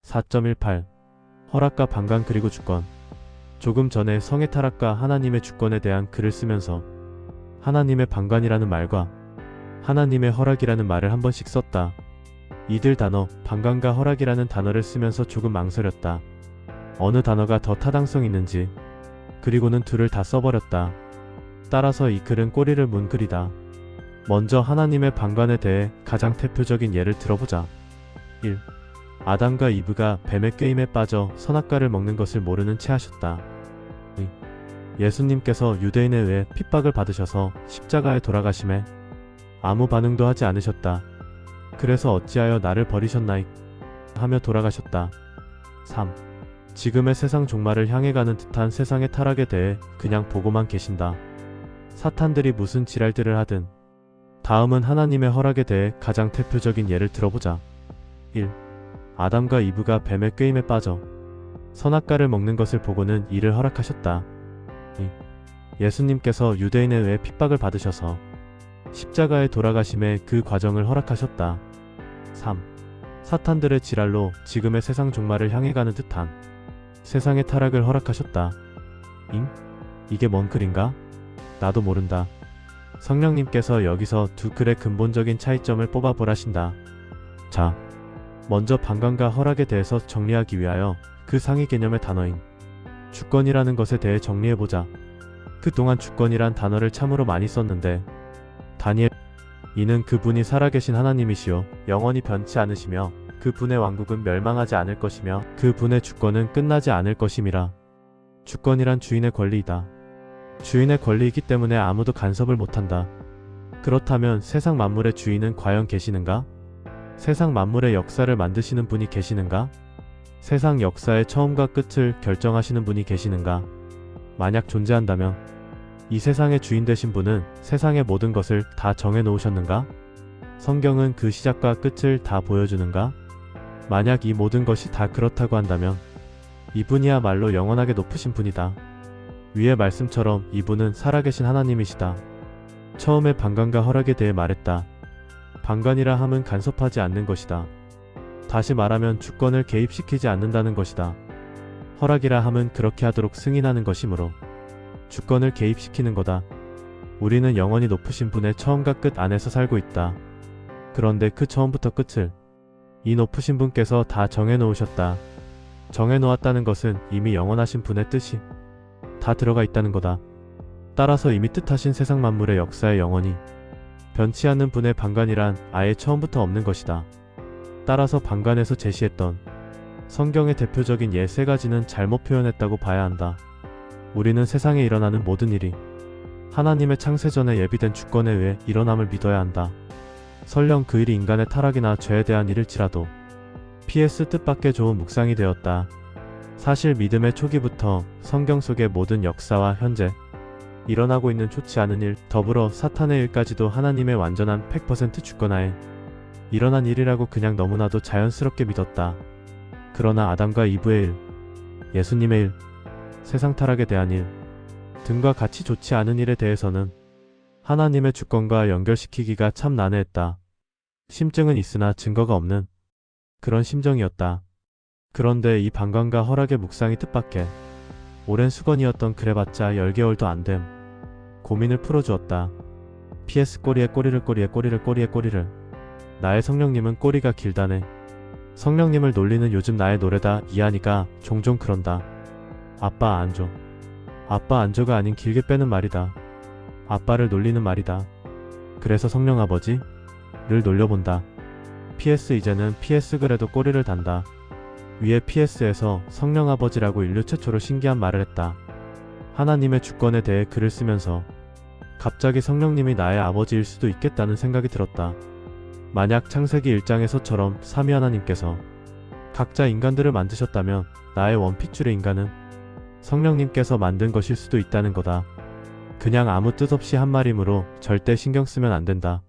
4.18 허락과 방관 그리고 주권. 조금 전에 성의 타락과 하나님의 주권에 대한 글을 쓰면서 하나님의 방관이라는 말과 하나님의 허락이라는 말을 한 번씩 썼다. 이들 단어, 방관과 허락이라는 단어를 쓰면서 조금 망설였다. 어느 단어가 더 타당성 있는지. 그리고는 둘을 다 써버렸다. 따라서 이 글은 꼬리를 문 글이다. 먼저 하나님의 방관에 대해 가장 대표적인 예를 들어보자. 1. 아담과 이브가 뱀의 꾀임에 빠져 선악과를 먹는 것을 모르는 채 하셨다. 2. 예수님께서 유대인에 의해 핍박을 받으셔서 십자가에 돌아가심에 아무 반응도 하지 않으셨다. 그래서 어찌하여 나를 버리셨나이까 하며 돌아가셨다. 3. 지금의 세상 종말을 향해 가는 듯한 세상의 타락에 대해 그냥 보고만 계신다. 사탄들이 무슨 지랄들을 하든. 다음은 하나님의 허락에 대해 가장 대표적인 예를 들어보자. 1. 아담과 이브가 뱀의 꾀임에 빠져 선악과를 먹는 것을 보고는 이를 허락하셨다. 2. 예수님께서 유대인에 의해 핍박을 받으셔서 십자가에 돌아가심에 그 과정을 허락하셨다. 3. 사탄들의 지랄로 지금의 세상 종말을 향해 가는 듯한 세상의 타락을 허락하셨다. 이게 뭔 글인가? 나도 모른다. 성령님께서 여기서 두 글의 근본적인 차이점을 뽑아보라신다. 자, 먼저 방관과 허락에 대해서 정리하기 위하여 그 상위 개념의 단어인 주권이라는 것에 대해 정리해보자. 그동안 주권이란 단어를 참으로 많이 썼는데 다니엘 이는 그분이 살아계신 하나님이시요 영원히 변치 않으시며 그분의 왕국은 멸망하지 않을 것이며 그분의 주권은 끝나지 않을 것임이라. 주권이란 주인의 권리이다. 주인의 권리이기 때문에 아무도 간섭을 못한다. 그렇다면 세상 만물의 주인은 과연 계시는가? 세상 만물의 역사를 만드시는 분이 계시는가? 세상 역사의 처음과 끝을 결정하시는 분이 계시는가? 만약 존재한다면 이 세상의 주인 되신 분은 세상의 모든 것을 다 정해놓으셨는가? 성경은 그 시작과 끝을 다 보여주는가? 만약 이 모든 것이 다 그렇다고 한다면 이분이야말로 영원하게 높으신 분이다. 위의 말씀처럼 이분은 살아계신 하나님이시다. 처음에 방관과 허락에 대해 말했다. 방관이라 함은 간섭하지 않는 것이다. 다시 말하면 주권을 개입시키지 않는다는 것이다. 허락이라 함은 그렇게 하도록 승인하는 것이므로 주권을 개입시키는 거다. 우리는 영원히 높으신 분의 처음과 끝 안에서 살고 있다. 그런데 그 처음부터 끝을 이 높으신 분께서 다 정해놓으셨다. 정해놓았다는 것은 이미 영원하신 분의 뜻이 다 들어가 있다는 거다. 따라서 이미 뜻하신 세상 만물의 역사에 영원히 변치 않는 분의 방관이란 아예 처음부터 없는 것이다. 따라서 방관에서 제시했던 성경의 대표적인 예 3가지는 잘못 표현했다고 봐야 한다. 우리는 세상에 일어나는 모든 일이 하나님의 창세 전에 예비된 주권에 의해 일어남을 믿어야 한다. 설령 그 일이 인간의 타락이나 죄에 대한 일일지라도 PS 뜻밖의 좋은 묵상이 되었다. 사실 믿음의 초기부터 성경 속의 모든 역사와 현재 일어나고 있는 좋지 않은 일, 더불어 사탄의 일까지도 하나님의 완전한 100% 주권하에 일어난 일이라고 그냥 너무나도 자연스럽게 믿었다. 그러나 아담과 이브의 일, 예수님의 일, 세상 타락에 대한 일 등과 같이 좋지 않은 일에 대해서는 하나님의 주권과 연결시키기가 참 난해했다. 심증은 있으나 증거가 없는 그런 심정이었다. 그런데 이 방관과 허락의 묵상이 뜻밖의 오랜 수건이었던 그래봤자 10개월도 안됨 고민을 풀어주었다. PS 꼬리에 꼬리를 꼬리에 꼬리를 꼬리에 꼬리를. 나의 성령님은 꼬리가 길다네. 성령님을 놀리는 요즘 나의 노래다. 이하니까 종종 그런다. 아빠 안줘. 아빠 안줘가 아닌 길게 빼는 말이다. 아빠를 놀리는 말이다. 그래서 성령 아버지를 놀려본다. PS 이제는 PS 그래도 꼬리를 단다. 위에 PS에서 성령 아버지라고 인류 최초로 신기한 말을 했다. 하나님의 주권에 대해 글을 쓰면서 갑자기 성령님이 나의 아버지일 수도 있겠다는 생각이 들었다. 만약 창세기 1장에서처럼 삼위 하나님께서 각자 인간들을 만드셨다면 나의 원핏줄의 인간은 성령님께서 만든 것일 수도 있다는 거다. 그냥 아무 뜻 없이 한 말이므로 절대 신경 쓰면 안 된다.